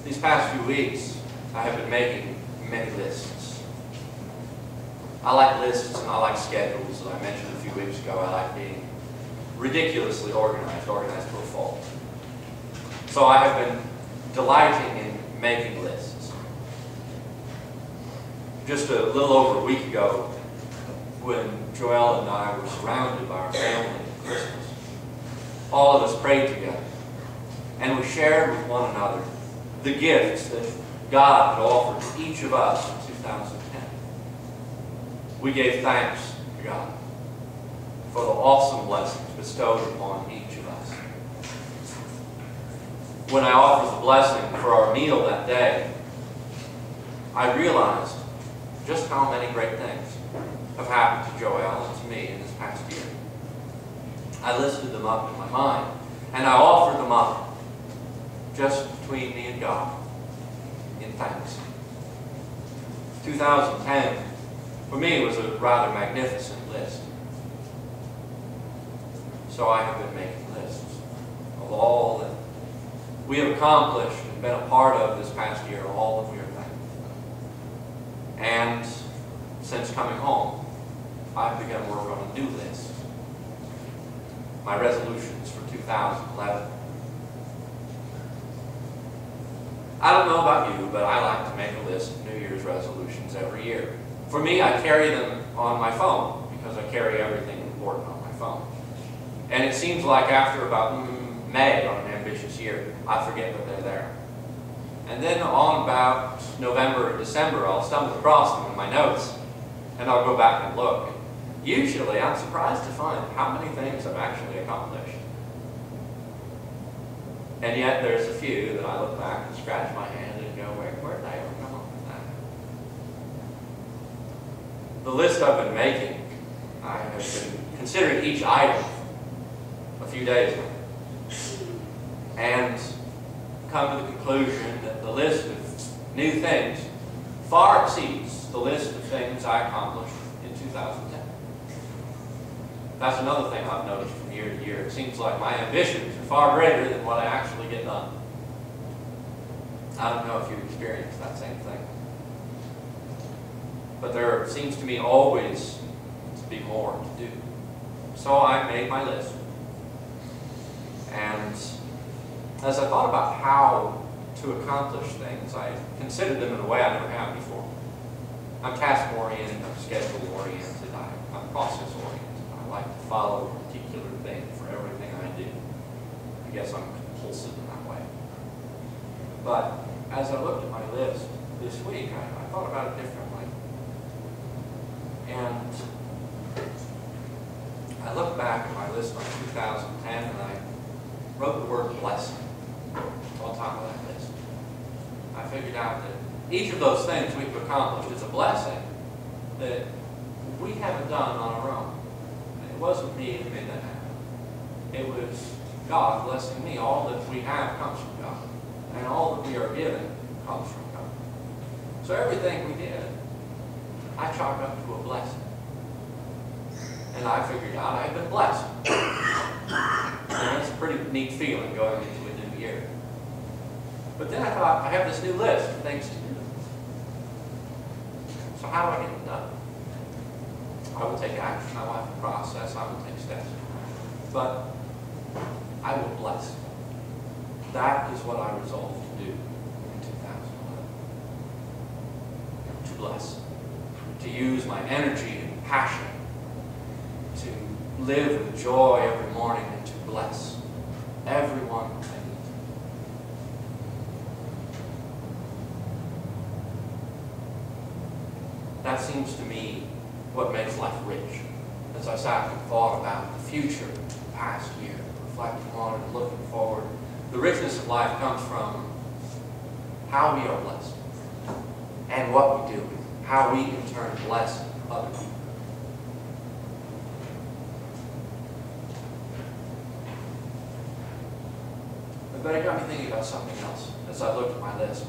These past few weeks, I have been making many lists. I like lists and I like schedules. As I mentioned a few weeks ago, I like being ridiculously organized to a fault. So I have been delighting in making lists. Just a little over a week ago, when Joelle and I were surrounded by our family at Christmas, all of us prayed together, and we shared with one another the gifts that God had offered to each of us in 2010. We gave thanks to God for the awesome blessings bestowed upon each of us. When I offered the blessing for our meal that day, I realized just how many great things have happened to Joelle and to me in this past year. I listed them up in my mind, and I offered them up just between me and God in thanks. 2010, for me, was a rather magnificent list. So I have been making lists of all that we have accomplished and been a part of this past year, all that we are thankful for. And since coming home, I've begun work on a new list. My resolutions for 2011. I don't know about you, but I like to make a list of New Year's resolutions every year. For me, I carry them on my phone because I carry everything important on my phone. And it seems like after about May on an ambitious year, I forget that they're there. And then on about November or December, I'll stumble across them in my notes, and I'll go back and look. Usually, I'm surprised to find how many things I've actually accomplished. And yet, there's a few that I look back and scratch my hand and go, where did I ever come up with that? The list I've been making, I have been considering each item a few days ago, and come to the conclusion that the list of new things far exceeds the list of things I accomplished in 2010. That's another thing I've noticed from year to year. It seems like my ambitions are far greater than what I actually get done. I don't know if you've experienced that same thing. But there seems to me always to be more to do. So I made my list. And as I thought about how to accomplish things, I considered them in a way I never have before. I'm task-oriented, I'm schedule-oriented, I'm process-oriented. I like to follow a particular thing for everything I do. I guess I'm compulsive in that way. But as I looked at my list this week, I thought about it differently. And I looked back at my list on 2010 and I wrote the word blessing on top of that list. I figured out that each of those things we've accomplished is a blessing that we haven't done on our own. It wasn't me that made that happen. It was God blessing me. All that we have comes from God. And all that we are given comes from God. So everything we did, I chalked up to a blessing. And I figured out I've been blessed. And it's a pretty neat feeling going into a new year. But then I thought, I have this new list of things to do. So how do I get it done? I will take action, I will have to process, I will take steps. But I will bless. That is what I resolved to do in 2011. To bless. To use my energy and passion to live with joy every morning and to bless everyone I meet. That seems to me what makes life rich. As I sat and thought about the future, the past year, reflecting on it and looking forward, the richness of life comes from how we are blessed and what we do, how we in turn bless other people. But it got me thinking about something else as I looked at my list.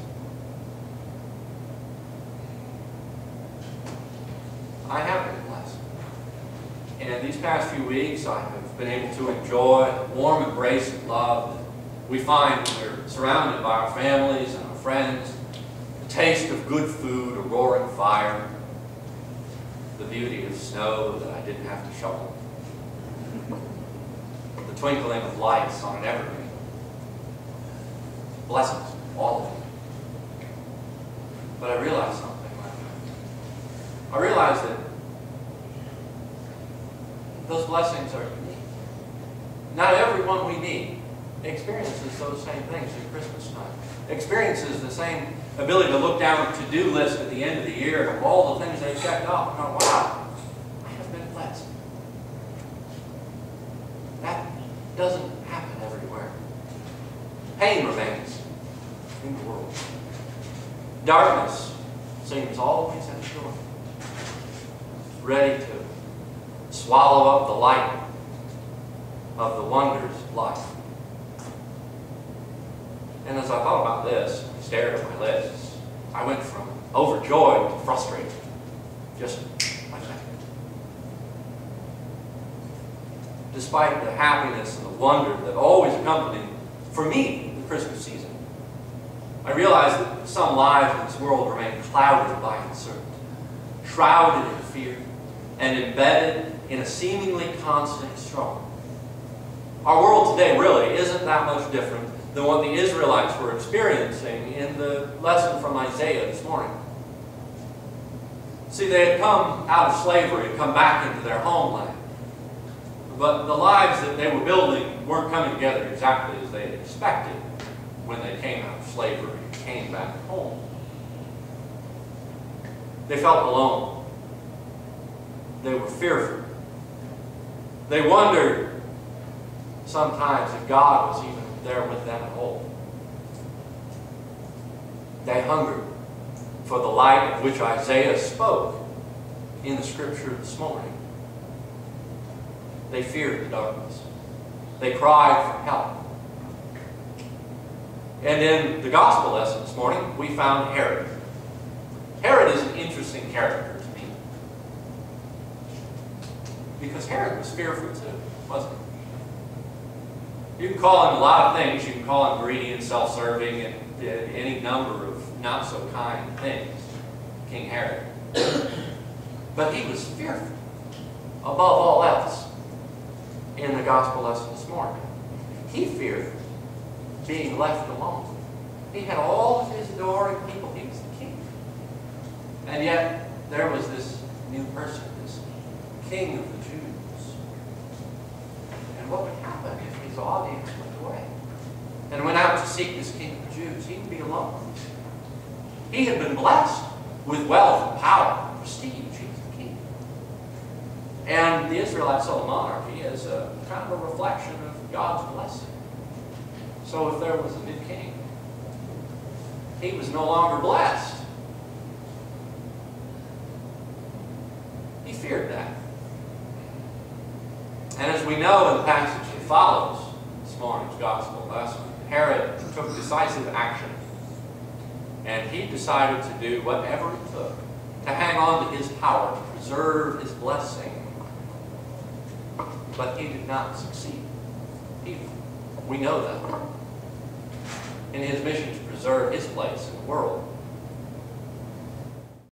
I have been blessed. And these past few weeks, I have been able to enjoy the warm embrace of love that we find when we're surrounded by our families and our friends, the taste of good food, a roaring fire, the beauty of snow that I didn't have to shovel, the twinkling of lights on an evergreen. Blessings, all of them. But I realized something. I realized that those blessings are unique. Not everyone we meet experiences those same things at Christmas time. Experiences the same ability to look down a to-do list at the end of the year and all the things they checked off and go, wow, I have been blessed. That doesn't happen everywhere. Pain remains in the world. Darkness seems always at the door, ready to swallow up the light of the wonders of life. And as I thought about this, stared at my lists, I went from overjoyed to frustrated, just like that. Despite the happiness and the wonder that always accompanied, for me, the Christmas season, I realized that some lives in this world remain clouded by uncertainty, shrouded in fear, and embedded in a seemingly constant struggle. Our world today really isn't that much different than what the Israelites were experiencing in the lesson from Isaiah this morning. See, they had come out of slavery and come back into their homeland. But the lives that they were building weren't coming together exactly as they had expected when they came out of slavery and came back home. They felt alone. They were fearful. They wondered sometimes if God was even there with them at all. They hungered for the light of which Isaiah spoke in the scripture this morning. They feared the darkness. They cried for help. And in the gospel lesson this morning, we found Herod. Herod is an interesting character to me. Because Herod was fearful too, wasn't he? You can call him a lot of things. You can call him greedy and self-serving and any number of not-so-kind things, King Herod. But he was fearful, above all else, in the gospel lesson this morning. He feared being left alone. He had all of his adoring people. He was the king. And yet, there was this new person, this king of the Jews. And what would happen if his audience went away and went out to seek this king of the Jews? He would be alone. He had been blessed with wealth and power and prestige. He was the king. And the Israelites saw the monarchy as a kind of a reflection of God's blessing. So if there was a new king, he was no longer blessed. He feared that. And as we know in the passage that follows this morning's gospel lesson, Herod took decisive action. And he decided to do whatever it took to hang on to his power, to preserve his blessing. But he did not succeed. We know that. In his mission to preserve his place in the world,